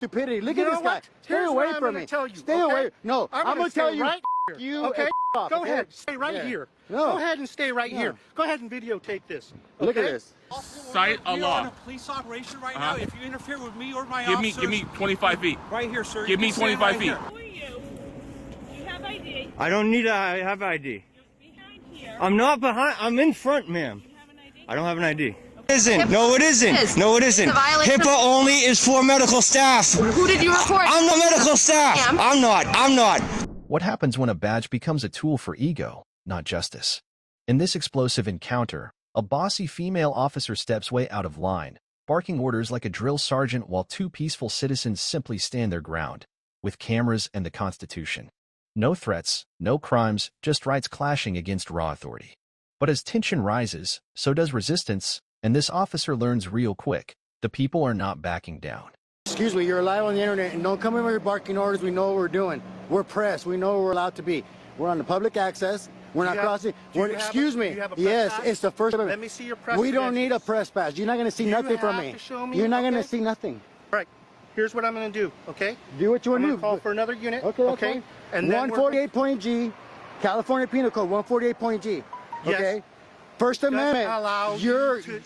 stupidity. Look at this guy. Stay away from me. Stay away. No, I'm going to tell you. Right you. Okay. Go ahead. Stay right here. No. Go ahead and stay right here. Go ahead and videotape this. Okay? Look at this. Cite a law. We're on a police operation right now. If you interfere with me or my officers... Give me 25 feet. Right here, sir. Give me 25 feet. Who are you? You have ID. I don't need I have ID. You're behind here. I'm not behind. I'm in front, ma'am. You have an ID? I don't have an ID. Okay. It isn't. No, it isn't. No, it isn't. HIPAA only is for medical staff. Who did you report? I'm the medical staff. I'm not. What happens when a badge becomes a tool for ego, not justice? In this explosive encounter, a bossy female officer steps way out of line, barking orders like a drill sergeant while two peaceful citizens simply stand their ground, with cameras and the Constitution. No threats, no crimes, just rights clashing against raw authority. But as tension rises, so does resistance, and this officer learns real quick, the people are not backing down. Excuse me, you're live on the internet, and don't come in with your barking orders. We know what we're doing. We're press. We know what we're allowed to be. We're on the public access. We're not crossing. Excuse me. Yes, it's the first. Let me see your press. We don't need a press pass. You're not going to see nothing from me. You're not going to see nothing. Right. Here's what I'm going to do. Okay. Do what you want to do. Call for another unit. Okay. Okay. And 148.G, California Penal Code 148.G. Okay. Yes. First Amendment.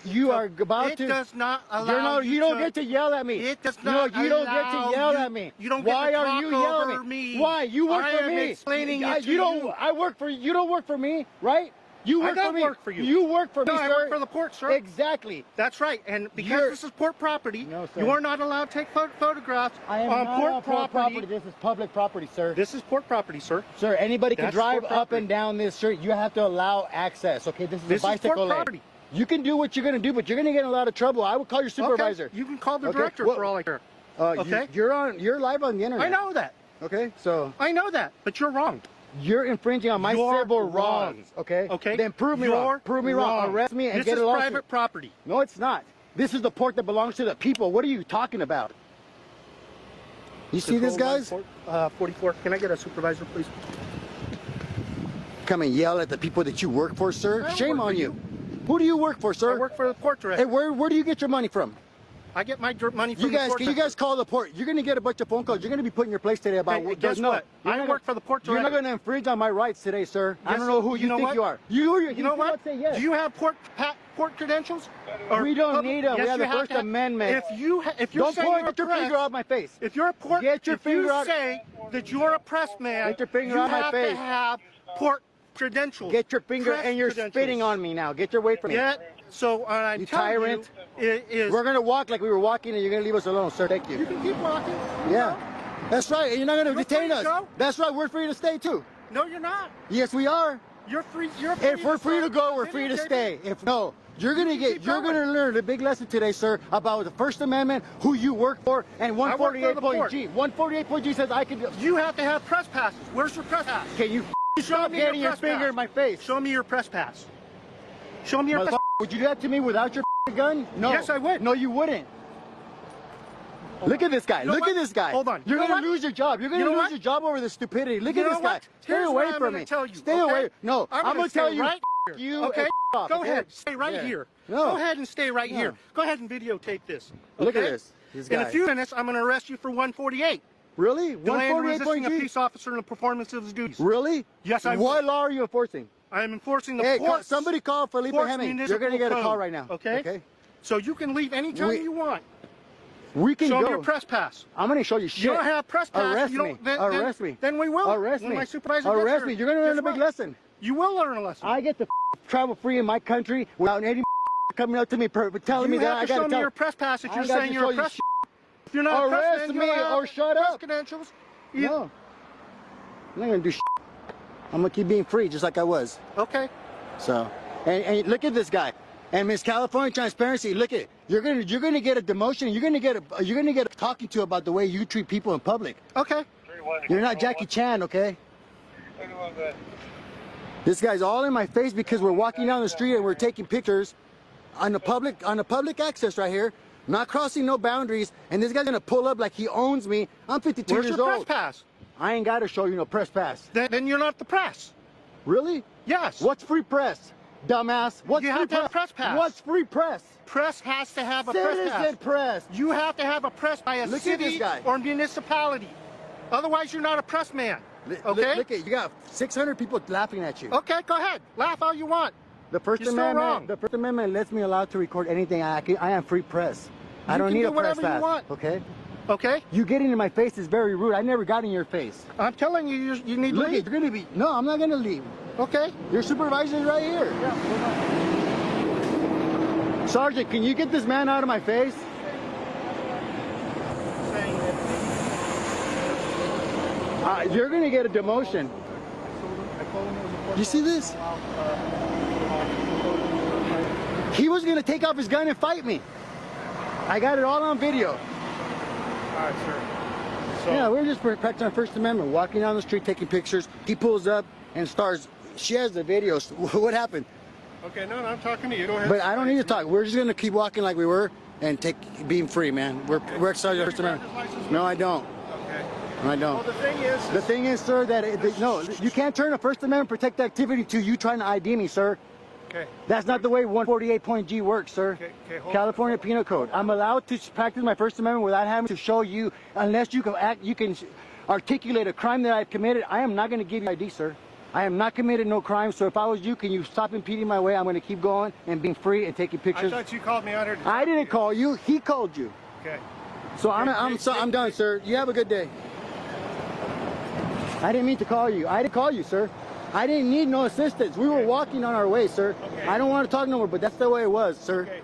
You are about it to. It does not allow you don't get to yell at me. It does not. No, you don't get to yell at me. You don't get Why to are talk you yelling over at me? me? Why? You work for me. I am explaining it to you don't. I work for you. Don't work for me, right? You work I don't for me. work for you. You work for me, no, sir. I work for the port, sir. Exactly. That's right. And because this is port property, you are not allowed to take photographs on port property. This is public property, sir. This is port property, sir. Sir, anybody can drive up and down this street. You have to allow access. Okay, this is a bicycle lane. Property. You can do what you're going to do, but you're going to get in a lot of trouble. I will call your supervisor. Okay. You can call the director for all I care. Okay. You're live on the internet. I know that. Okay, so. I know that, but you're wrong. You're infringing on my civil wrongs. Okay. Okay. Then prove me wrong. Prove me wrong. Arrest me and get a lawsuit. This is private property. No, it's not. This is the port that belongs to the people. What are you talking about? You see this, guys? 44. Can I get a supervisor, please? Come and yell at the people that you work for, sir. Shame on you. Who do you work for, sir? I work for the port director. Hey, where do you get your money from? I get my money from the port director. You guys call the port. You're going to get a bunch of phone calls. You're going to be put in your place today about what. Guess what? I work for the port director. You're not going to infringe on my rights today, sir. Yes, I don't know who you think you are. You know what? Say yes. Do you have port credentials? We don't need them. We have the First Amendment. If you're don't saying get your finger off my face. If you're a port, get your finger out. If you say that you're a press man, get your finger out my face. You have to have port credentials. Get your finger, and you're spitting on me now. Get your way from me. So I'm telling you, we're gonna walk like we were walking, and you're gonna leave us alone, sir. Thank you. You can keep walking. Yeah, that's right. And you're not gonna detain us. That's right. We're free to stay too. No, you're not. Yes, we are. You're free. If we're free to go, we're free to stay. If no, you're gonna learn a big lesson today, sir, about the First Amendment, who you work for, and 148.G. 148.G says I can. You have to have press passes. Where's your press pass? Can you stop getting your finger in my face? Show me your press pass. Show me your press pass. Would you do that to me without your gun? No. Yes, I would. No, you wouldn't. Look at this guy. Look at this guy. Hold on. You're going to lose your job. You're going to lose your job over this stupidity. Look at this guy. Stay away from me. Stay away. No, I'm going to tell you. You. Okay. Go ahead. Stay right here. No. Go ahead and stay right here. Go ahead and videotape this. Look at this. In a few minutes, I'm going to arrest you for 148. Really? Resisting a peace officer in the performance of his duties. Really? Yes, I will. What law are you enforcing? I am enforcing the port. Somebody call Felipe Hemming. You're going to get a call right now. Okay? So you can leave anytime you want. We can show go. Me your press pass. I'm going to show you shit. You don't have press pass. Arrest me. Arrest me. Then we will. Arrest me. My supervisor arrest me. You're going to learn a big lesson. You will learn a lesson. I get to travel free in my country without any coming up to me telling me that I got to show me your press pass if you're saying you're a press. If you're not arrest me or shut up. Credentials. No. I'm not going to do shit. I'm going to keep being free just like I was. Okay. So, and look at this guy. And Miss California Transparency, look at you're gonna get a demotion. You're gonna get a talking to about the way you treat people in public. Okay. You're not Jackie Chan, okay? This guy's all in my face because we're walking down the street and we're taking pictures on the public access right here, not crossing no boundaries. And this guy's gonna pull up like he owns me. I'm 52 years old. Where's your press pass? I ain't got to show you no press pass. Then you're not the press. Really? Yes. What's free press? dumbass. What's You free have to have a press pass. What's free press? Press has to have a press Citizen pass. press. You have to have a press by a Look at city this guy. or municipality. Otherwise, you're not a press man. Okay? Look at you got 600 people laughing at you. Okay, go ahead. Laugh all you want. The First You're still Amendment. wrong. The First Amendment lets me allowed to record anything. I am free press. I don't can need do a press whatever you pass. want. Okay. Okay? You getting in my face is very rude. I never got in your face. I'm telling you, you need to Look, leave. you're gonna be. No, I'm not gonna leave. Okay? Your supervisor is right here. Sergeant, can you get this man out of my face? You're gonna get a demotion. You see this? He was gonna take off his gun and fight me. I got it all on video. All right, sir. So, Yeah, we're just protecting our First Amendment. Walking down the street, taking pictures. He pulls up and starts. She has the videos. What happened? okay, no, I'm talking to you. Go ahead. But I don't need to talk. We're just gonna keep walking like we were and being free, man. We're exercising our First Amendment. No, I don't. Okay. I don't. Well, the thing is The thing is, sir, that no, you can't turn a First Amendment protected activity to you trying to ID me, sir. okay. That's not the way 148.G works, sir. Okay, hold on. California Penal Code. I'm allowed to practice my First Amendment without having to show you, unless you can articulate a crime that I've committed. I am not going to give you ID, sir. I am not committed no crime. So if I was you, can you stop impeding my way? I'm going to keep going and being free and taking I pictures. thought you called me out here. I didn't call you. He called you. Okay. So I'm done, sir. You have a good day. I didn't mean to call you. I didn't call you, sir. I didn't need no assistance. We were walking on our way, sir. Okay. I don't want to talk no more, but that's the way it was, sir. Okay.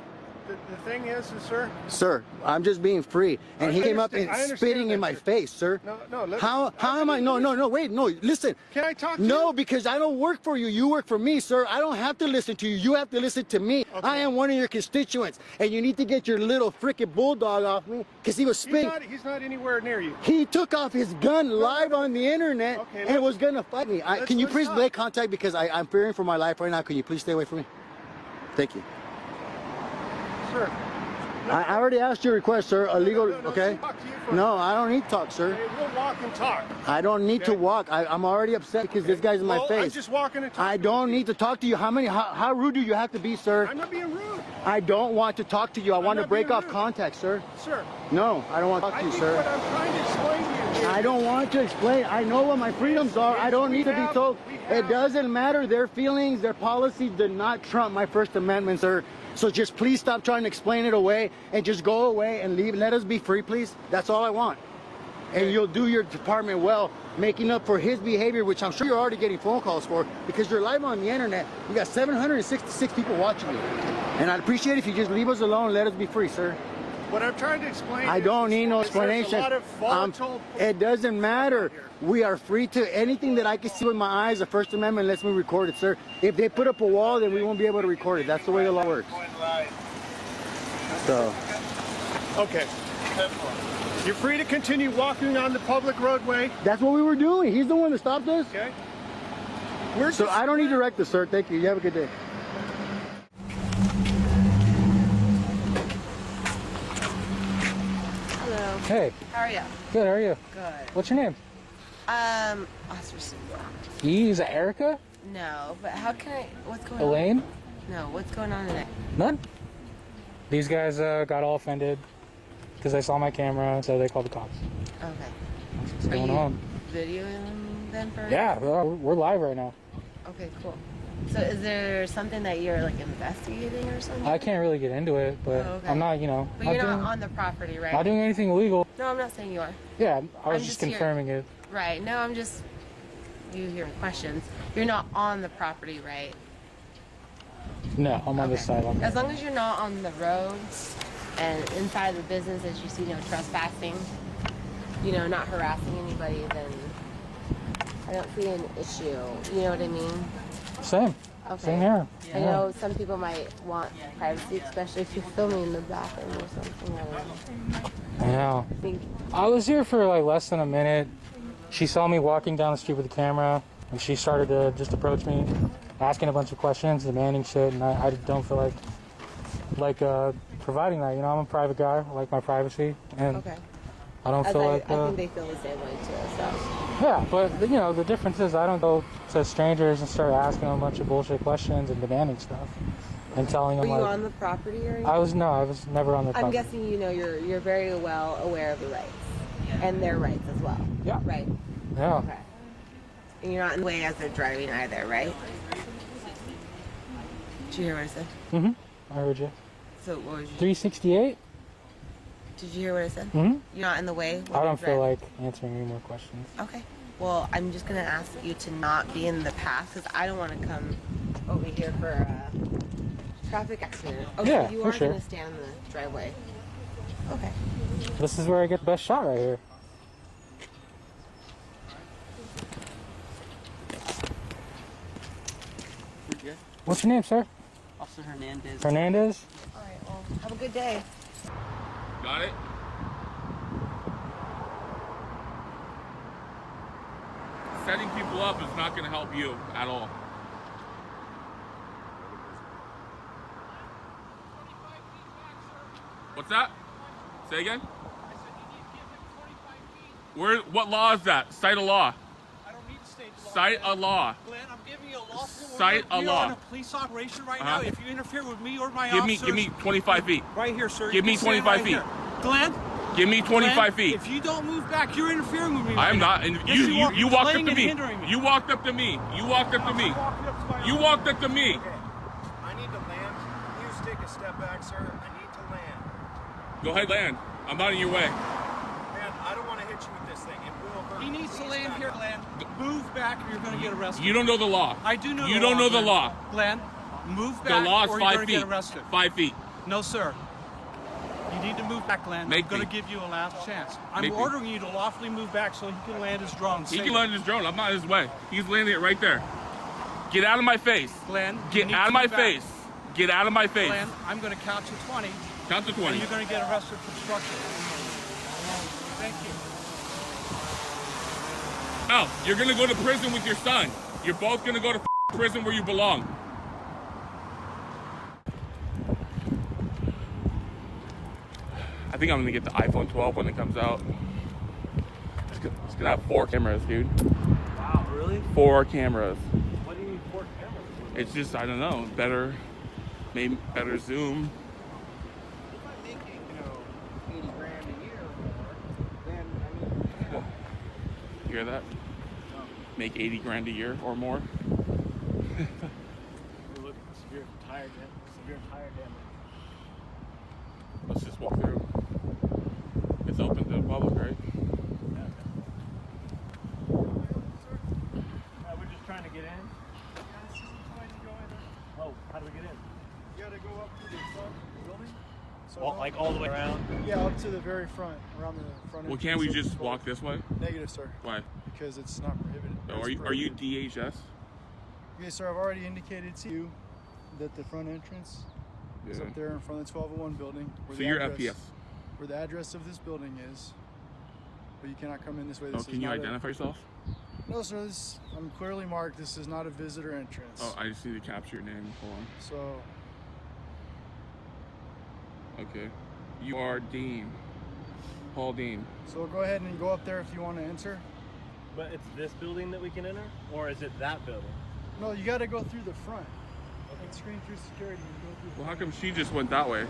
The thing is, sir. Sir, I'm just being free. And he came up and I understand spitting that, in my sir. face, sir. No. How am I? No, wait, no, listen. Can I talk to you? No, because I don't work for you. You work for me, sir. I don't have to listen to you. You have to listen to me. Okay. I am one of your constituents. And you need to get your little freaking bulldog off me because he was spitting. He's not anywhere near you. He took off his gun live on the internet Okay, and was going to fight me. Can you let's please talk. make contact because I'm fearing for my life right now. Can you please stay away from me? Thank you. Sir. I already asked your request, sir. Illegal, No, okay? talk to you first. No, I don't need to talk, sir. Okay, we'll walk and talk. I don't need to Okay. walk. I'm already upset because this guy's in my Well, face. I'm just walking and talking. I don't need to talk to you. How rude do you have to be, sir? I'm not being rude, I don't want to talk to you. I want to not break being off rude. contact, sir. sir. No, I don't want to talk I to you, think sir. what I'm trying to explain to you is I don't want to explain. I know what my freedoms are. I don't need to be told. It doesn't matter. Their feelings, their policies did not trump my First Amendment, sir. So just please stop trying to explain it away and just go away and leave. Let us be free, please. That's all I want. And you'll do your department well, making up for his behavior, which I'm sure you're already getting phone calls for because you're live on the internet. You got 766 people watching you. And I'd appreciate it if you just leave us alone and let us be free, sir. What I'm trying to explain I don't need no is there's explanation. a lot of volatile It doesn't matter. We are free to anything that I can see with my eyes. The First Amendment lets me record it, sir. If they put up a wall, then we won't be able to record it. That's the way the law works. So, Okay. You're free to continue walking on the public roadway. that's what we were doing. He's the one that stopped us. Okay. So I don't need to direct this, sir. Thank you. You have a good day. Hello. Hey, How are you? good, how are you? Good. What's your name? Officer Silva. Is that Erica? No, but how can I? What's going on? Elaine? No, what's going on today? None. These guys got all offended because they saw my camera, so they called the cops. Okay. What's Are going you on? videoing them for? Yeah, we're live right now. Okay, cool. So is there something that you're like investigating or something? I can't really get into it, but Oh, okay. I'm not, But you're not on the property, right? not doing anything illegal. No, I'm not saying you are. Yeah, I was I'm just just here. confirming it. Right. No, I'm just you hearing questions. You're not on the property, right? No, I'm on this side. As long as you're not on the roads and inside the business, as you see no trespassing, you know, not harassing anybody, then I don't see an issue. You know what I mean? Same. Okay. Same here. I know some people might want privacy, especially if you're filming in the bathroom or something. I don't know. I know. I think I was here for like less than a minute. She saw me walking down the street with the camera, and she started to just approach me, asking a bunch of questions, demanding shit, and I don't feel like providing that. You know, I'm a private guy. I like my privacy, and okay. I don't feel like I think they feel the same way too. So. Yeah, but you know the difference is I don't go to strangers and start asking them a bunch of bullshit questions and demanding stuff and telling them. Were you like, on the property or anything? I was never on the property. I'm guessing you know you're very well aware of the rights and their rights as well. Yeah. Right. Yeah. Okay. And you're not in the way as they're driving either, right? Did you hear what I said? I heard you. So what was you? 368. Did you hear what I said? You're not in the way. I don't feel like answering any more questions. Okay. Well, I'm just gonna ask you to not be in the path because I don't want to come over here for a traffic accident. Okay, Yeah, you for are sure. gonna stand in the driveway. Okay. This is where I get the best shot right here. What's your name, sir? Officer Hernandez. Hernandez? All right. Well, have a good day. Got it? Setting people up is not going to help you at all. What's that? Say again? What law is that? Cite a law. I don't need to state the law. Cite a law. Glenn, I'm giving you a lawful order. Cite a We law. are on a police operation right now. If you interfere with me or my Give officers... me 25 feet. Right here, sir. Give me You can stand 25 right feet. here. Glenn? Give me 25 Glenn, feet. If you don't move back, you're interfering with me I right am now. not. And Yes, you are. you walked up Delaying to and me. hindering me. You walked up to me. You walked up to me. You walked up to me. I need to land. Please take a step back, sir. I need to land. Go ahead, land. I'm not in your way. Man, I don't want to hit you with this thing. It will hurt. He needs to land here, Glenn. Move back or you're going to get arrested. You don't know the law. I do know You the don't law, know the Glenn. law. Glenn, move The back law is or you're 5 going to feet. get arrested. 5 feet. No, sir. You need to move back, Glenn. Make I'm going me. to give you a last chance. I'm Make me. ordering you to lawfully move back so he can land his drone. He can land his drone. I'm not in his way. He's landing it right there. Get out of my face. Glenn, you Get need out to of my move back. face. Get out of my face. Glenn, I'm going to count to 20. Count to 20. And you're going to get arrested for obstruction. Thank you. Oh, you're going to go to prison with your son. You're both going to go to prison where you belong. I think I'm going to get the iPhone 12 when it comes out. It's going to have 4 cameras, dude. Wow, really? 4 cameras. What do you need 4 cameras? It's just, I don't know, better, maybe better zoom. If I'm making, 80 grand a year or more, then, I mean, You hear that? Make 80 grand a year or more. We're looking for severe tire damage. Let's just walk through. It's open to the public, right? We're just trying to get in. Oh, how do we get in? You gotta go up to the front of the building. So Like all the way around? Yeah, up to the very front, around the front. Well, can't we entrance of just the walk this way? Negative, sir. Why? Because it's not prohibited. Oh, It's are you prohibited. DHS? Okay, sir, I've already indicated to you that the front entrance is Yeah. up there in front of the 1201 building. Where So the you're address- FPS. Where the address of this building is. But you cannot come in this way. Oh, This can is you not identify yourself? No, sir. I'm clearly marked. This is not a visitor entrance. Oh, I just need to capture your name. Hold on. So, Okay. You are Dean. Paul Dean. so go ahead and go up there if you want to enter. But it's this building that we can enter? Or is it that building? No, you got to go through the front. Like screen through security and go through. Well, how come she just went that way?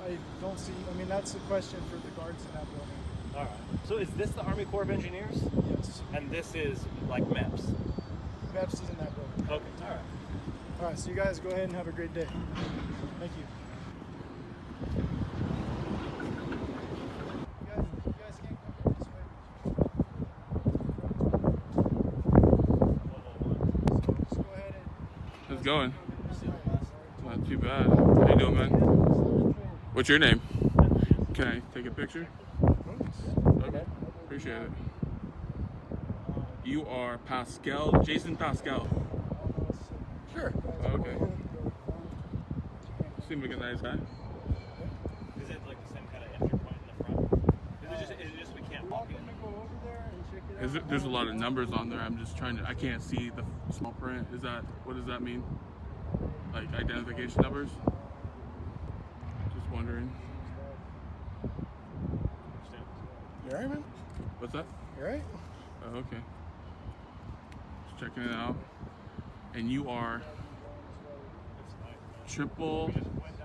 I don't see. I mean, that's a question for the guards in that building. Alright. So is this the Army Corps of Engineers? Yes. And this is like MEPS? MEPS is in that building. Okay, alright. All right, so you guys go ahead and have a great day. Thank you. You guys can't come this way. So just go ahead and. How's it going? Not too bad. How you doing, man? What's your name? Can I take a picture? Okay. Appreciate it. You are Pascal, Jason Pascal. Sure. Okay. Seems like a nice guy. Is it like the same kind of entry point in the front? Is it just we can't walk in? There's a lot of numbers on there. I'm just trying to. I can't see the small print. What does that mean? Like identification numbers? Just wondering. You alright, man? What's that? You alright? Oh, okay. Just checking it out. And you are Triple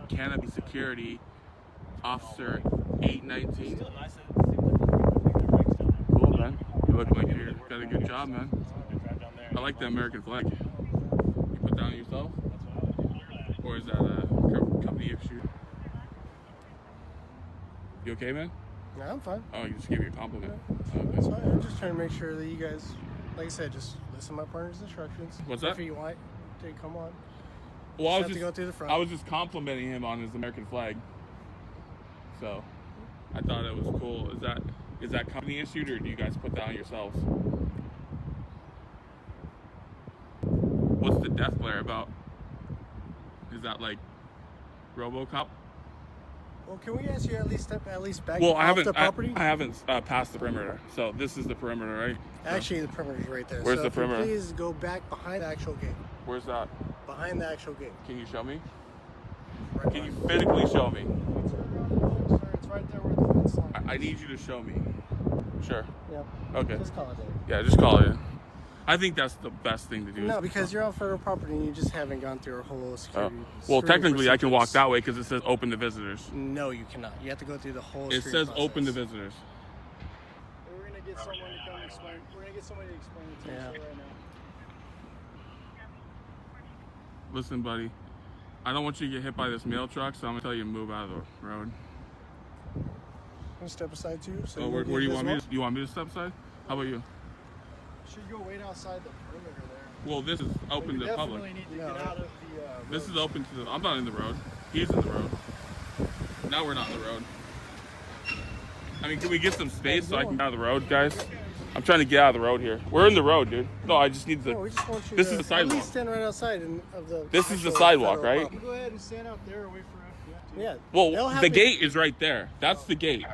Canopy Security Officer 819. Cool, man. You look like you got a good job, man. I like the American flag. You put down yourself? Or is that a company issue? You okay, man? Yeah, I'm fine. Oh, you just gave you a compliment. Yeah, that's fine. I'm just trying to make sure that you guys, like I said, just listen to my partner's instructions. What's that? If you want to come on. Well, Have to go through the front. I was just complimenting him on his American flag. So, I thought it was cool. Is that company issued, or do you guys put that on yourselves? What's the death glare about? Is that like RoboCop? Well, can we ask you at least back Well, off the property? I haven't passed the perimeter, so this is the perimeter, right? Actually, the perimeter is right there. Where's so the perimeter? Please go back behind the actual gate. Where's that? Behind the actual gate. Can you show me? Right Can you physically show me? It's right there where the fence line. I need you to show me. Sure. Yep. Okay. Just call it in. Yeah, just call it in. I think that's the best thing to do. No, because you're on federal property and you just haven't gone through a whole security. Well, technically, I can walk procedures. that way because it says open to visitors. No, you cannot. You have to go through the whole. It security says open to process. visitors. We're gonna get someone to come explain. We're gonna get somebody to explain it to Yeah. you right now. Listen, buddy, I don't want you to get hit by this mail truck, so I'm gonna tell you to move out of the road. I'm gonna step aside too. So Where do you want me? You want me to step aside? How about you? Should go wait outside the perimeter there. Well, this is open to the public. Definitely need to get out of the. This is open to the. I'm not in the road. He's in the road. Now we're not in the road. I mean, can we get some space so I can get out of the road, guys? I'm trying to get out of the road here. We're in the road, dude. No, I just need the. No, we just want you this to is the at sidewalk. least stand right outside of the. This is the actual sidewalk, federal right? property. Go ahead and stand out there and wait for us. Yeah. Well, They'll have the to- gate is right there. That's the gate.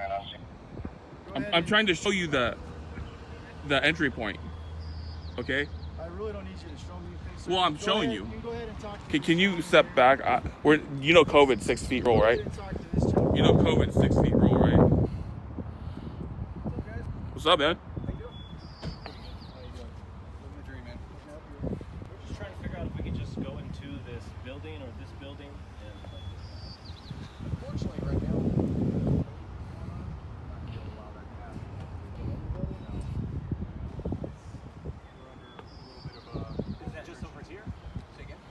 I'm trying to show you the entry point. Okay. I really don't need you to show me things. Well, I'm showing you. You can go ahead and talk to Can you step back? You know COVID 6 feet rule, right? You know COVID 6 feet rule, right? What's up, man? We're just trying to figure out if we can just go into this building or this building and Unfortunately, right now. is that just over here?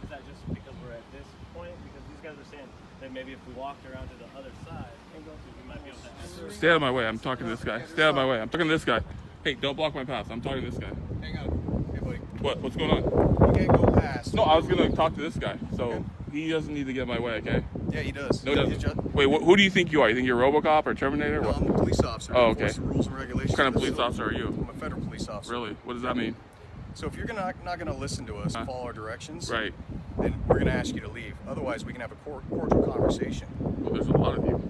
Is that just because we're at this point? Because these guys are saying that maybe if we walked around to the other side, we might be able to enter. Stay out of my way. I'm talking to this guy. Stay out of my way. I'm talking to this guy. Hey, don't block my path. I'm talking to this guy. Hang on. Hey, buddy. What? What's going on? You can't go past. No, I was gonna talk to this guy. So he doesn't need to get in my way, okay? Yeah, he does. No, he doesn't. Wait, who do you think you are? You think you're RoboCop or Terminator? No, What? I'm a police officer. Oh, I okay. enforce the rules and regulations. What kind of of the police officer are you? I'm a federal police officer. Really? What does that mean? So if you're not going to listen to us and follow our directions, Right. then we're going to ask you to leave. Otherwise, we can have a cordial conversation. Well, there's a lot of you.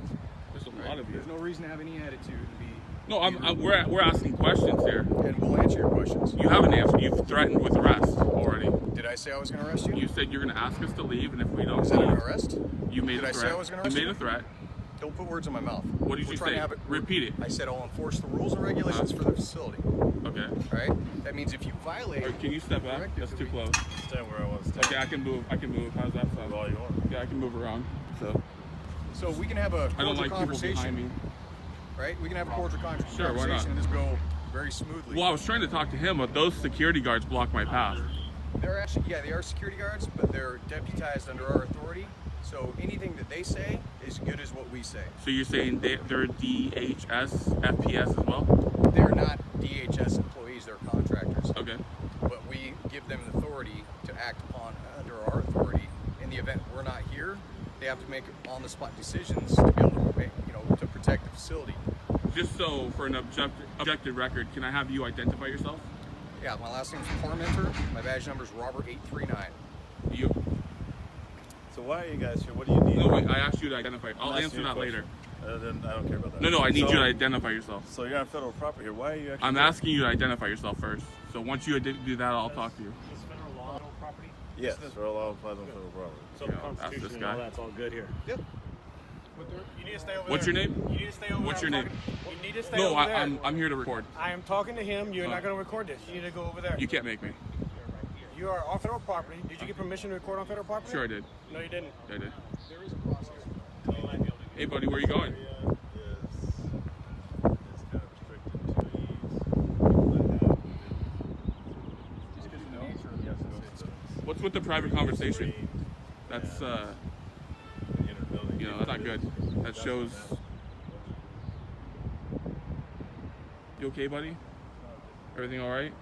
There's a lot of you. There's no reason to have any attitude to be. No, we're asking questions here. And we'll answer your questions. You haven't answered. You've threatened with arrest already. Did I say I was going to arrest you? You said you're going to ask us to leave, and if we don't Is that an leave, arrest? you made Did a I threat. say I was going to arrest You made a threat. Don't put words in my mouth. What did We're you trying say? to have it. Repeat it. I said I'll enforce the rules and regulations for the facility. Okay. All right. That means if you violate. Or can you step back? That's too close. Stand where I was. Okay, I can move. How's that sound? All you want. Yeah, I can move around. So we can have a I don't cordial like people conversation. behind me. Right? We can have a cordial conversation. Sure, why not? And just go very smoothly. Well, I was trying to talk to him, but those security guards blocked my path. They're actually, they are security guards, but they're deputized under our authority. So anything that they say is good as what we say. So you're saying they're DHS, FPS as well? They're not DHS employees, they're contractors. Okay. But we give them the authority to act upon under our authority. In the event we're not here, they have to make on-the-spot decisions to be able to make, to protect the facility. Just so for an objective record, can I have you identify yourself? Yeah, my last name is Parmenter. My badge number is Robert839. You. So why are you guys here? What do you need? No, wait, I asked you to identify. I'll answer that later. Then I don't care about that. No, I need you to identify yourself. So you're on federal property here. Why are you actually I'm asking you to identify yourself first. So once you do that, I'll talk to you. Is federal law federal property? Yes, federal law applies on federal property. So Yeah, the ask this Constitution and guy. all that's all good here. Yep. You need to stay over What's there. your name? You need to stay over What's there. your name? You need to stay No, over there. I'm here to record. I am talking to him. You're not going to record this. You need to go over there. You can't make me. You are on federal property. Did you get permission to record on federal property? Sure I did. No, you didn't. I did. Hey, buddy, where are you going? What's with the private conversation? That's, you know, that's not good. That shows... You okay, buddy? Everything all right?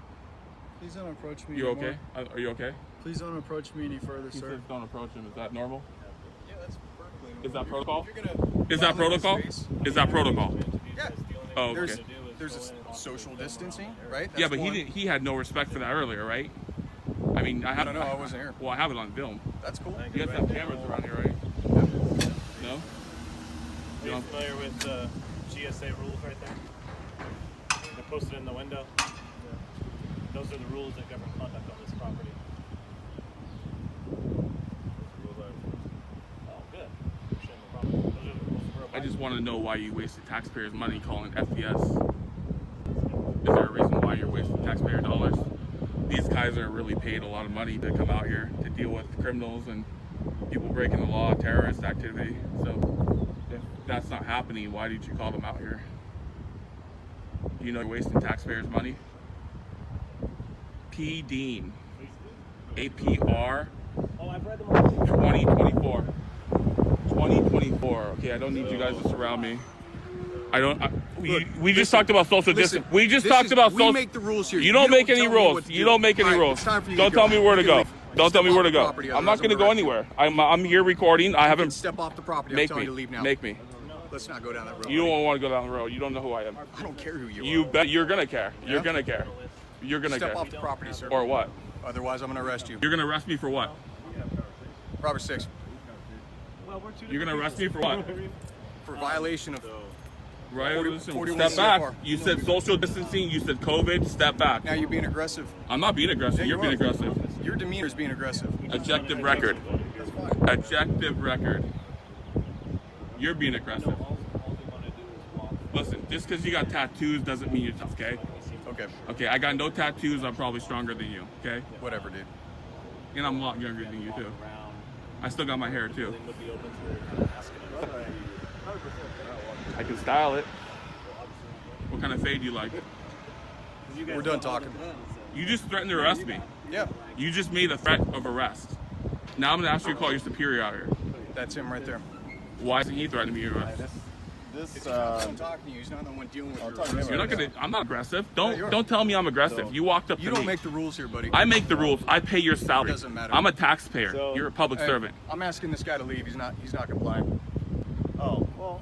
Please don't approach me You anymore. okay? Are you okay? Please don't approach me any further, He sir. says don't approach him. Is that normal? Yeah, that's perfectly normal. Is that protocol? If you're gonna Is that violate protocol? space- Is that protocol? Yeah. Oh, okay. There's a social distancing, right? Yeah, That's but one. he had no respect for that earlier, right? I mean, I have. No, I wasn't here. Well, I have it on film. That's cool. You guys have cameras around here, right? No. Are you familiar with GSA rules right there? They're posted in the window. Those are the rules that govern conduct on this property. Oh, good. Shouldn't have a problem. Those are the rules we're I just want to know why you wasted taxpayers' money calling FPS. Is there a reason why you're wasting taxpayer dollars? These guys are really paid a lot of money to come out here to deal with criminals and people breaking the law, terrorist activity. So if that's not happening, why did you call them out here? You know you're wasting taxpayers' money? P. Dean. APR 2024. 2024. Okay, I don't need you guys to surround me. I don't. We just talked about social distance. We just talked about social. We make the rules here. You don't make any tell me what rules. to You do. don't make any All right, rules. it's time for you Don't to tell me where to You can go. leave. Don't tell me Step where to off the go. property, I'm not otherwise going to I'm go arresting anywhere. I'm here recording. I haven't. Step off the property. I'm Make telling me. you to leave now. Make me. Let's not go down that road. You don't want to go down the road. You don't know who I am. I don't care who you are. You bet. You're gonna care. You're Yeah? gonna care. You're gonna Step care. off the property, sir. Or what? Otherwise, I'm going to arrest you. You're gonna arrest me for what? Robert 6. You're gonna arrest me for what? For violation of. Right. 41 Step back. CFR. You said social distancing. You said COVID. Step back. Now you're being aggressive. I'm not being aggressive. Yeah, You're being are. aggressive. Your demeanor is being aggressive. Objective record. Objective record. You're being aggressive. Listen, just because you got tattoos doesn't mean you're tough, okay? Okay. Okay, I got no tattoos. I'm probably stronger than you, okay? Whatever, dude. And I'm a lot younger than you, too. I still got my hair, too. I can style it. What kind of fade do you like? We're done talking. You just threatened to arrest me. Yeah. You just made a threat of arrest. Now I'm going to ask you to call your superior out here. That's him right there. Why isn't he threatening me to arrest? He's not the one talking to you. He's not the one dealing with your. You're not gonna. I'm not aggressive. Yeah, you are. Don't tell me I'm aggressive. You walked up to me. You don't make the rules here, buddy. I make the rules. I pay your salary. It doesn't matter. I'm a taxpayer. You're a public Hey, servant. I'm asking this guy to leave. He's not complying. Oh, well,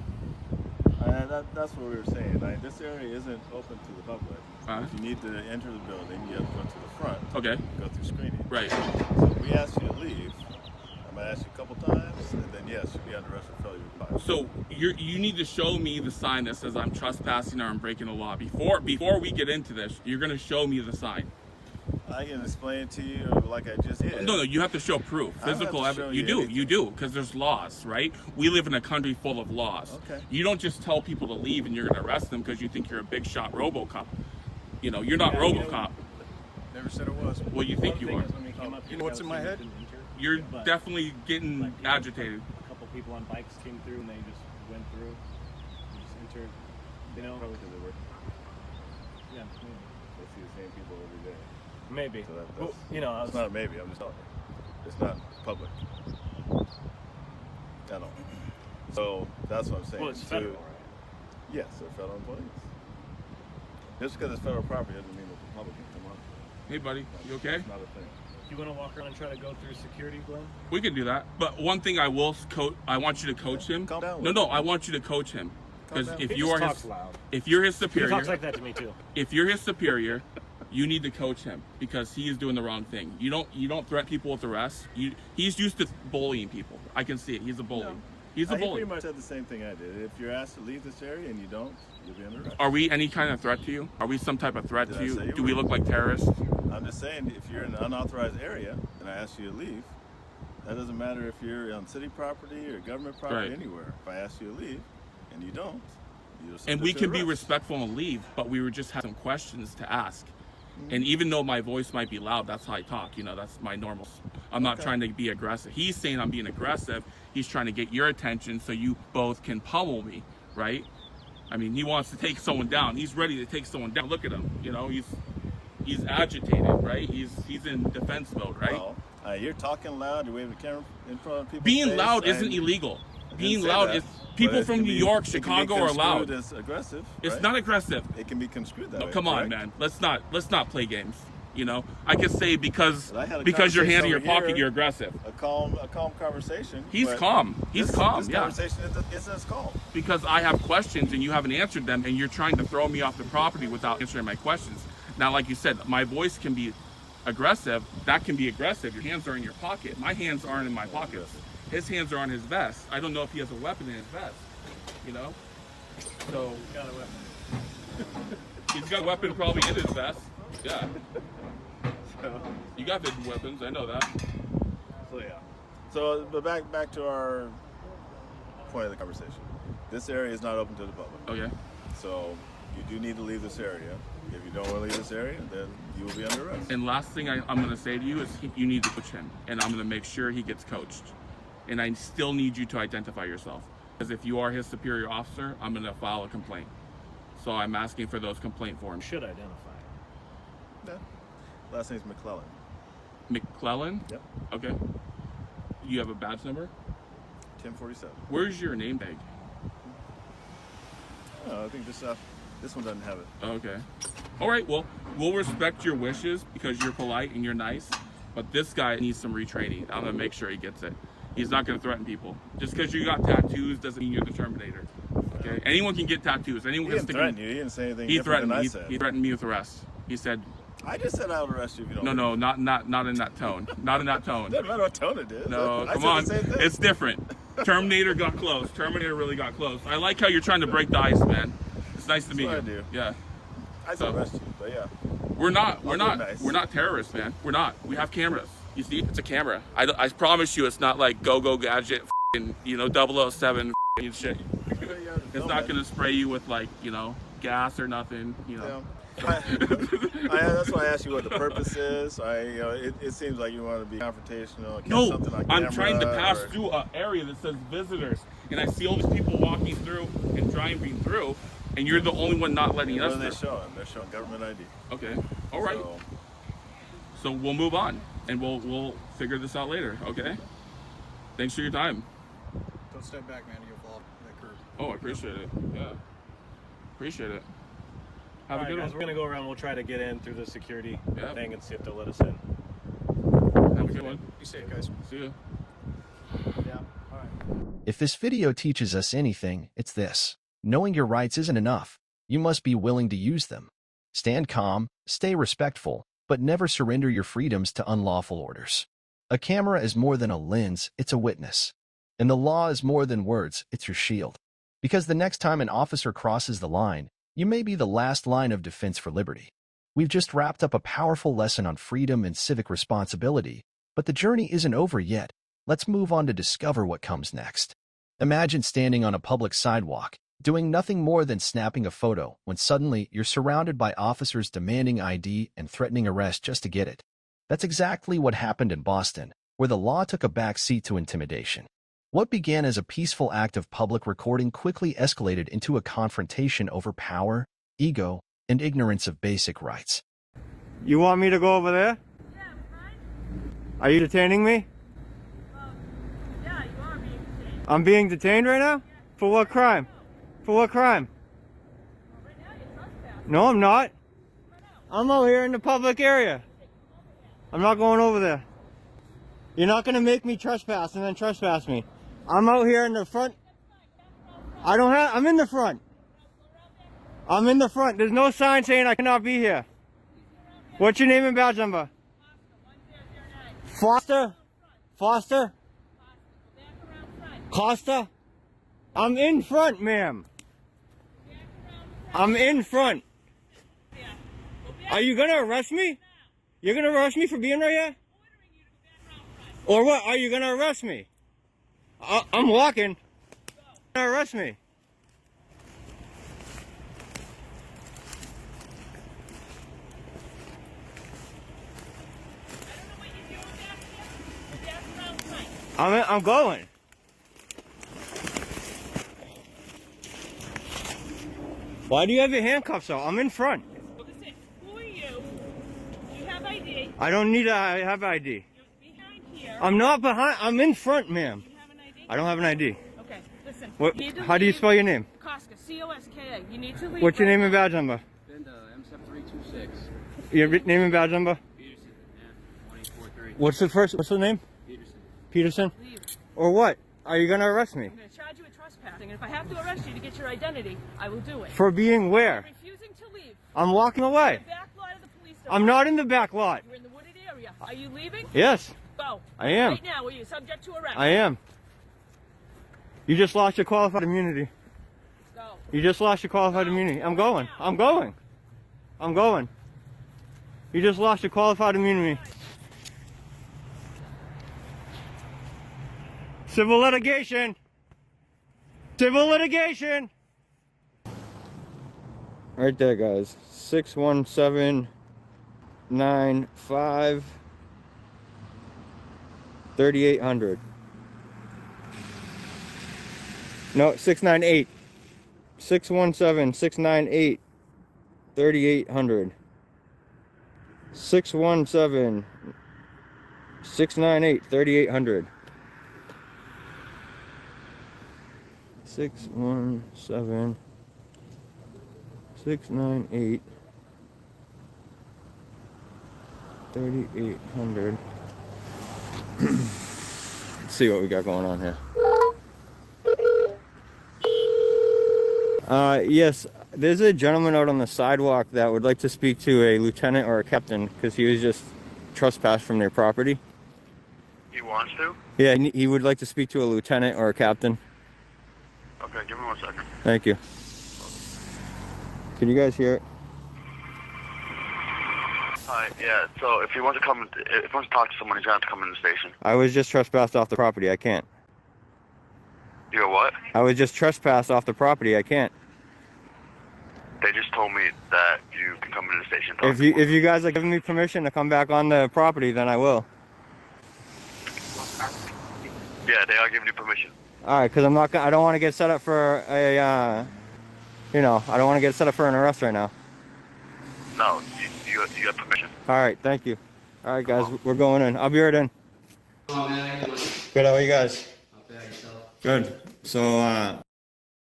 that's what we were saying. Like, this area isn't open to the public. If you need to enter the building, you have to go to the front. Okay. Go through screening. Right. So we asked you to leave. I'm gonna ask you a couple times, and then yes, you'll be under arrest for failure to comply. So you need to show me the sign that says I'm trespassing or I'm breaking the law. Before we get into this, you're gonna show me the sign. I can explain to you like I just did. No, you have to show proof. I don't Physical have to evidence. show You do, because there's laws, right? We live in a country full of laws. Okay. You don't just tell people to leave and you're gonna arrest them because you think you're a big shot RoboCop. You know, you're not RoboCop. Never said it was. Well, you think you are. You know what's in my head? You're definitely getting agitated. A couple people on bikes came through and they just went through, and just entered. You know, Probably because they work. yeah, They see the same people every day. maybe. So Well, you know, I it's was, not a maybe. I'm just telling you. It's not public. I don't. So that's what I'm saying. well, it's federal, right? Yes, they're federal employees. Just because it's federal property doesn't mean that the public can come on. Hey, buddy, you okay? It's not a thing. You want to walk around and try to go through security, Glenn? We can do that. But one thing I will coach. I want you to coach him. Calm down. No, I want you to coach him. Because down. if He you just are talks his, loud. if you're his He superior, talks like that to me too. if you're his superior, you need to coach him because he is doing the wrong thing. You don't threaten people with arrest. He's used to bullying people. I can see it. He's a bully. No. He's a He bully. pretty much said the same thing I did. If you're asked to leave this area and you don't, you'll be under arrest. Are we any kind of threat to you? Are we some type of threat Did to I you? say you Do we were? look like terrorists? I'm just saying, if you're in an unauthorized area and I ask you to leave, That doesn't matter if you're on city property or government property, Right. anywhere. If I ask you to leave and you don't, you're And we subject to can be arrest. respectful and leave, but we were just having some questions to ask. And even though my voice might be loud, that's how I talk. You know, that's my normal. I'm not trying to be aggressive. He's saying I'm being aggressive. He's trying to get your attention so you both can pummel me, right? I mean, he wants to take someone down. He's ready to take someone down. Look at him. You know, he's agitated, right? He's in defense mode, right? Well, you're talking loud. You're waving the camera in front of people. Being loud isn't illegal. Being loud is people from New York, Chicago are loud. It's aggressive. It's right? not aggressive. It can be construed that way. Come on, correct? man. Let's not play games. You know, I could say because I had a your hand in your conversation pocket, over you're aggressive. A calm conversation. He's but calm. He's calm. This Yeah. conversation isn't as calm. Because I have questions and you haven't answered them, and you're trying to throw me off the property without answering my questions. Now, like you said, my voice can be aggressive. That can be aggressive. Your hands are in your pocket. My hands aren't in my pockets. His hands are on his vest. I don't know if he has a weapon in his vest. You know? So He's got a weapon. he's got a weapon probably in his vest. Yeah. You got hidden weapons. I know that. So yeah. So, but back to our point of the conversation. This area is not open to the public. Okay. So you do need to leave this area. If you don't want to leave this area, then you will be under arrest. And last thing I'm going to say to you is you need to coach him, and I'm going to make sure he gets coached. And I still need you to identify yourself, because if you are his superior officer, I'm going to file a complaint. So I'm asking for those complaint forms. Should identify. Yeah. Last name's McClellan. McClellan? Yep. Okay. You have a badge number? 1047. Where's your name tag? Oh, I think this one doesn't have it. Okay. All right. Well, we'll respect your wishes because you're polite and you're nice. But this guy needs some retraining. I'm gonna make sure he gets it. He's not gonna threaten people. Just because you got tattoos doesn't mean you're the Terminator. Okay. Anyone can get tattoos. Anyone He can didn't threaten you. He didn't say anything He different threatened than I me. said. He threatened me with arrest. He said. I just said I would arrest you if you don't. No, not in that tone. Not in that tone. Doesn't matter what tone it is. No, I come said on. the same thing. It's different. Terminator got close. Terminator really got close. I like how you're trying to break the ice, man. It's nice to meet what you. I do. Yeah. I said arrest you, but yeah. We're not nice. we're not terrorists, man. We're not. We have cameras. You see, it's a camera. I promise you, it's not like go gadget, and 007 and shit. It's not gonna spray you with gas or nothing. Yeah. That's why I asked you what the purpose is. It seems like you want to be confrontational. Catch No, something on I'm camera trying to pass or- through an area that says visitors, and I see all these people walking through and driving through, and you're the only one not letting What us are they through. showing? They're showing government ID. Okay, all right. So we'll move on, and we'll figure this out later. Okay. Thanks for your time. Don't step back, man. You'll fall off that curb. Oh, I appreciate it. Yeah, appreciate it. Have All a good right, guys, one. we're gonna go around. We'll try to get in through the security Yeah. thing and see if they'll let us in. Have a good one. Be safe, guys. See you. Yeah. All right. If this video teaches us anything, it's this. Knowing your rights isn't enough. You must be willing to use them. Stand calm, stay respectful, but never surrender your freedoms to unlawful orders. A camera is more than a lens, it's a witness. And the law is more than words, it's your shield. Because the next time an officer crosses the line, you may be the last line of defense for liberty. We've just wrapped up a powerful lesson on freedom and civic responsibility, but the journey isn't over yet. Let's move on to discover what comes next. Imagine standing on a public sidewalk, doing nothing more than snapping a photo, when suddenly you're surrounded by officers demanding ID and threatening arrest just to get it. That's exactly what happened in Boston, where the law took a back seat to intimidation. What began as a peaceful act of public recording quickly escalated into a confrontation over power, ego, and ignorance of basic rights. You want me to go over there? Yeah, fine. Are you detaining me? Yeah, you are being detained. I'm being detained right now? For what crime? For what crime? Right now you're trespassing. No, I'm not. I'm out here in the public area. I'm not going over there. You're not going to make me trespass and then trespass me. I'm out here in the front. I'm in the front. I'm in the front. There's no sign saying I cannot be here. What's your name and badge number? Foster? Foster? Costa? I'm in front, ma'am. I'm in front. Are you gonna arrest me? You're gonna arrest me for being right here? Or what? Are you gonna arrest me? I'm walking. You're gonna arrest me? I'm going. Why do you have your handcuffs out? I'm in front. Listen, who are you? Do you have ID? I don't need to have ID. You're behind here. I'm not behind. I'm in front, ma'am. Do you have an ID? I don't have an ID. Okay, listen. What? You need to How do you leave. spell your name? Koska, C-O-S-K-A. You need to leave. What's your right name and now. badge number? Binda, M7326. Your name and badge number? Peterson, yeah, 2843. What's the name? Peterson. Peterson? Leave. Or what? Are you gonna arrest me? I'm going to charge you with trespassing, and if I have to arrest you to get your identity, I will do it. For being where? Refusing to leave. I'm walking away. The back lot of the police department. I'm not in the back lot. You're in the wooded area. Are you leaving? Yes, Go. I am. Right now, are you subject to arrest? I am. You just lost your qualified immunity. Go. You just lost your qualified immunity. I'm going. I'm going. I'm going. You just lost your qualified immunity. Civil litigation. Civil litigation. Right there, guys. 61795 3800. No, 698. 617 698 3800. 617 698 3800. 617 698 3800. Let's see what we got going on here. Yes, there's a gentleman out on the sidewalk that would like to speak to a lieutenant or a captain because he was just trespassed from their property. He wants to? Yeah, he would like to speak to a lieutenant or a captain. Okay, give me 1 second. Thank you. Can you guys hear it? Hi, yeah, so if he wants to come, if he wants to talk to someone, he's going to have to come in the station. I was just trespassed off the property. I can't. You're what? I was just trespassed off the property. I can't. They just told me that you can come in the station. If you guys are giving me permission to come back on the property, then I will. Yeah, they are giving you permission. All right, because I don't want to get set up for a, I don't want to get set up for an arrest right now. No, you got permission. All right, thank you. All right, guys, we're going in. I'll be right in. Oh man, Good, how are you guys? not bad yourself. Good. So,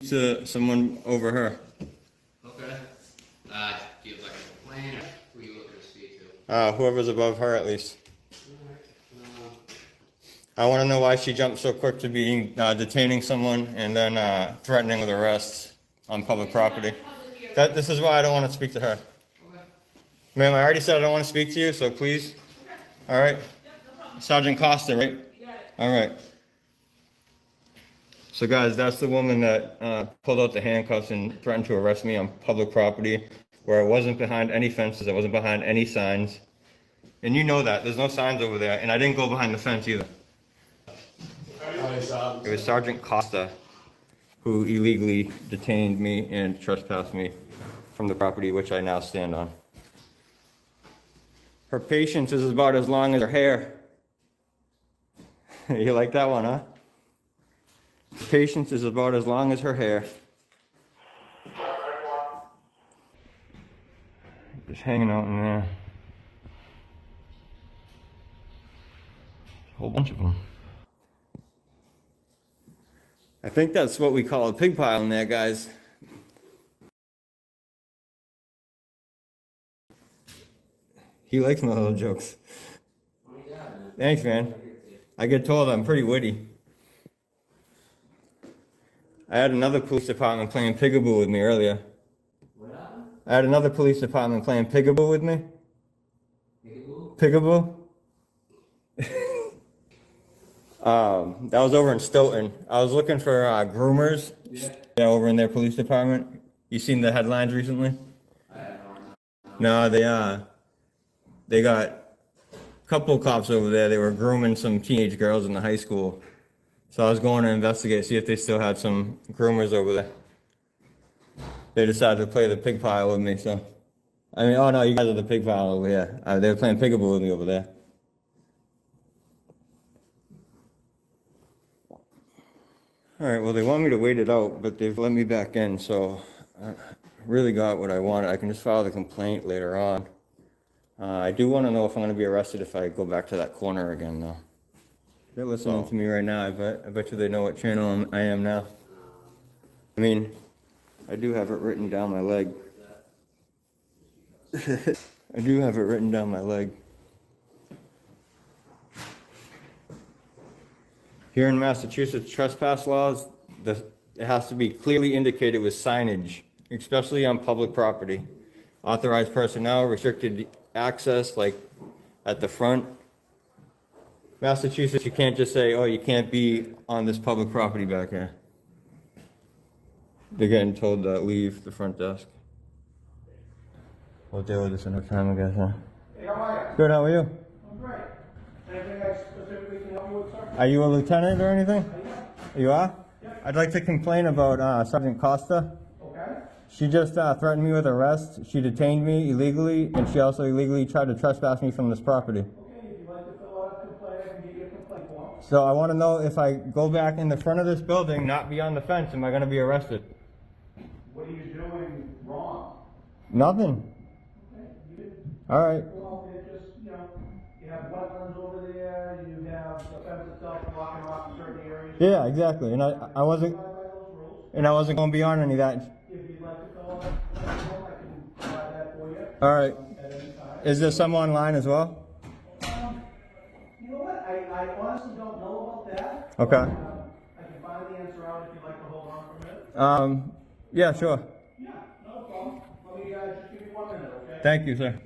to someone over her. Okay. Do you have like a complaint or who are you looking to speak to? Whoever's above her, at least. I want to know why she jumped so quick to being detaining someone and then threatening with arrest on public property. This is why I don't want to speak to her. Ma'am, I already said I don't want to speak to you, so please. All right. Sergeant Costa, right? All right. So guys, that's the woman that pulled out the handcuffs and threatened to arrest me on public property where I wasn't behind any fences, I wasn't behind any signs. And you know that, there's no signs over there, and I didn't go behind the fence either. It was Sergeant Costa who illegally detained me and trespassed me from the property which I now stand on. Her patience is about as long as her hair. You like that one, huh? Patience is about as long as her hair. Just hanging out in there. A whole bunch of them. I think that's what we call a pig pile in there, guys. He likes my little jokes. Thanks, man. I get told I'm pretty witty. I had another police department playing peekaboo with me earlier. I had another police department playing peekaboo with me. Peekaboo? That was over in Stoughton. I was looking for groomers. Yeah, over in their police department. You seen the headlines recently? No, they got couple cops over there. They were grooming some teenage girls in the high school. So I was going to investigate, see if they still had some groomers over there. They decided to play the pig pile with me, so. I mean, oh no, you guys are the pig pile over here. They were playing peekaboo with me over there. Alright, well they want me to wait it out, but they've let me back in, so I really got what I wanted. I can just file the complaint later on. I do want to know if I'm going to be arrested if I go back to that corner again, though. They're listening to me right now. I bet you they know what channel I am now. I mean, I do have it written down my leg. I do have it written down my leg. Here in Massachusetts, trespass laws, it has to be clearly indicated with signage, especially on public property. Authorized personnel, restricted access, like at the front. Massachusetts, you can't just say, oh, you can't be on this public property back here. They're getting told to leave the front desk. We'll deal with this another time, I guess, huh? Hey, how are you? Good, how are you? I'm great. Anything I specifically can help you with, sir? Are you a lieutenant or anything? You are? Yeah. I'd like to complain about Sergeant Costa. Okay. She just threatened me with arrest. She detained me illegally, and she also illegally tried to trespass me from this property. Okay, if you'd like to fill out a complaint, I can give you a complaint form. So I want to know if I go back in the front of this building, not beyond the fence, am I going to be arrested? What are you doing wrong? Nothing. Okay. All right. Well, it just, you know, you have wetlands over there, you have the fence itself blocking off certain areas. Yeah, exactly. And I wasn't going beyond any of that. If you'd like to fill out that form, I can provide that for you. All right. At any time. Is there some online as well? You know what? I honestly don't know about that. Okay. I can find the answer out if you'd like to hold on for a minute. Yeah, sure. Yeah, no problem. Let me just give you 1 minute, okay? Thank you, sir.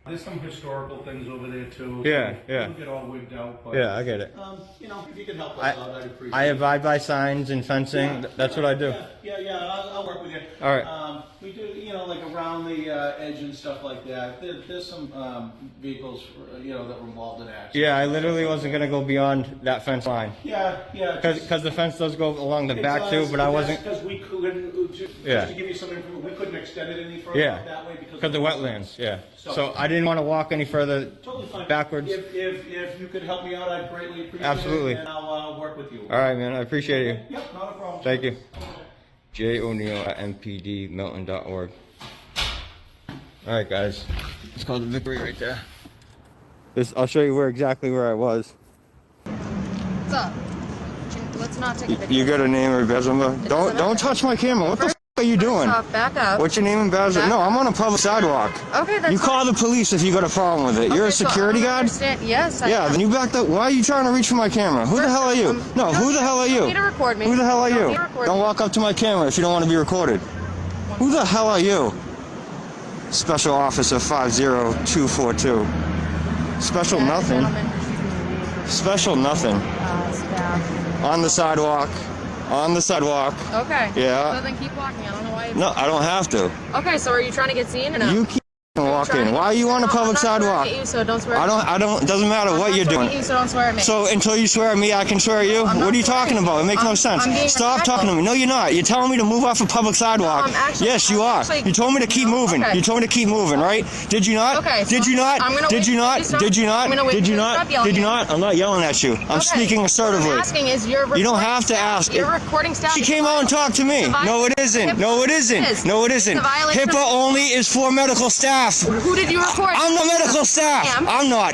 There's some historical things over there too. Yeah, so yeah. Don't get all wigged out. But, Yeah, I get it. You know, if you could help us out, I'd appreciate it. I abide by signs and fencing. Yeah, That's what I do. Yeah, I'll work with you. All right. We do, you know, like around the edge and stuff like that. There's some vehicles, you know, that were involved in accidents. Yeah, I literally wasn't going to go beyond that fence line. Yeah. Because the fence does go along the back too, but I wasn't. Because we couldn't, just to give you some information, we couldn't extend it any further that way because of the wetlands. Yeah. So I didn't want to walk any further backwards. If you could help me out, I'd greatly appreciate Absolutely. it, and I'll work with you. All right, man. I appreciate you. Yep, not a problem. Thank you. J. O'Neill at mpdmilton.org. All right, guys. It's called the Victory right there. I'll show you exactly where I was. What's up? Let's not take a picture. You got a name or badge number? Don't touch my camera. What the f are you doing? Back up. What's your name and badge? No, I'm on a public sidewalk. Okay, that's You call the police if you got a problem with it. You're a security guard? Yes, I Yeah, then you backed up. Why are you trying to reach for my camera? Who the hell are you? No, who the hell are you? You don't need to record me. Who the hell are you? Need to record Don't me. walk up to my camera if you don't want to be recorded. Who the hell are you? Special Officer 50242. Special nothing. Special nothing. On the sidewalk. On the sidewalk. Okay. Yeah. So then keep walking. I don't know why. No, I don't have to. Okay, so are you trying to get seen or no? You keep walking. Why are you on a public sidewalk? You, so don't swear. I don't. It doesn't matter what you're doing. You, so don't swear at me. So until you swear at me, I can swear at you? What are you talking about? It makes no sense. Stop talking to me. No, you're not. You're telling me to move off a public sidewalk. Yes, you are. You told me to keep moving. You told me to keep moving, right? Did you not? Okay. Did you not? Did you not? Did you not? Did you not? Did you not? I'm not yelling at you. I'm speaking assertively. What I'm asking is You don't have to ask. Your recording staff. She came out and talked to me. No, it isn't. No, it isn't. No, it isn't. HIPAA only is for medical staff. Who did you record? I'm the medical staff. I'm not.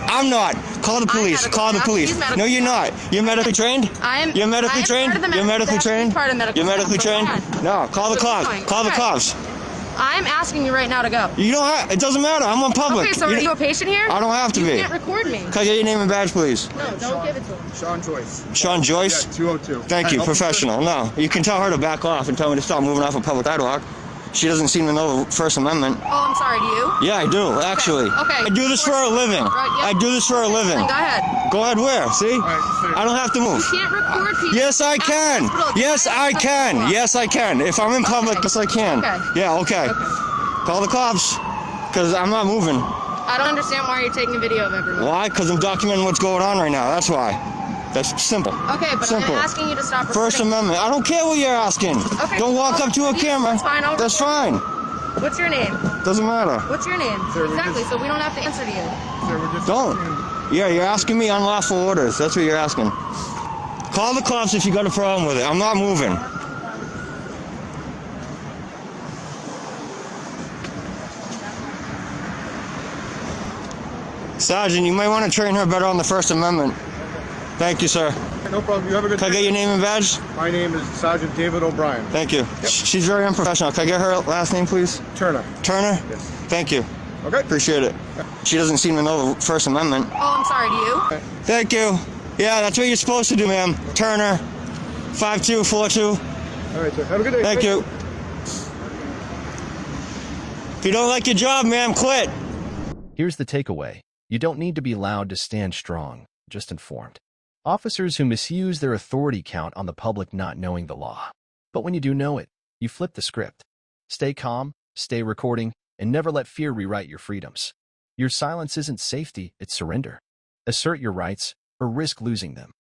Call the police. Call the police. No, you're not. You're medically trained? You're medically trained? You're medically trained? You're medically trained? No, call the cops. Call the cops. I'm asking you right now to go. You don't have, it doesn't matter. I'm on public. Okay, so are you a patient here? I don't have to be. You can't record me. Can I get your name and badge, please? No, don't give it to him. Sean Joyce. Sean Joyce? Yeah, 202. Thank you, professional. No, you can tell her to back off and tell me to stop moving off a public sidewalk. She doesn't seem to know the First Amendment. Oh, I'm sorry, do you? Yeah, I do, actually. Okay. I do this for a living. I do this for a living. Go ahead. Go ahead where? See? I don't have to move. You can't record people. Yes, I can. Yes, I can. Yes, I can. If I'm in public, yes, I can. Okay. Yeah, okay. Call the cops, because I'm not moving. I don't understand why you're taking a video of everyone. Why? Because I'm documenting what's going on right now. That's why. That's simple. Okay, but simple. I'm asking you to stop First recording. Amendment. I don't care what you're asking. Okay. Don't walk up to a camera. That's fine. That's fine. What's your name? Doesn't matter. What's your name? Exactly, so we don't have to answer to you. Don't. Yeah, you're asking me unlawful orders. That's what you're asking. Call the cops if you got a problem with it. I'm not moving. Sergeant, you might want to train her better on the First Amendment. Thank you, sir. No problem. You have a good day. Can I get your name and badge? My name is Sergeant David O'Brien. Thank you. She's very unprofessional. Can I get her last name, please? Turner. Turner? Yes. Thank you. Okay. Appreciate it. She doesn't seem to know the First Amendment. Oh, I'm sorry, do you? Thank you. Yeah, that's what you're supposed to do, ma'am. Turner, 5242. All right, sir. Have a good day. Thank you. If you don't like your job, ma'am, quit. Here's the takeaway. You don't need to be loud to stand strong, just informed. Officers who misuse their authority count on the public not knowing the law. But when you do know it, you flip the script. Stay calm, stay recording, and never let fear rewrite your freedoms. Your silence isn't safety, it's surrender. Assert your rights or risk losing them.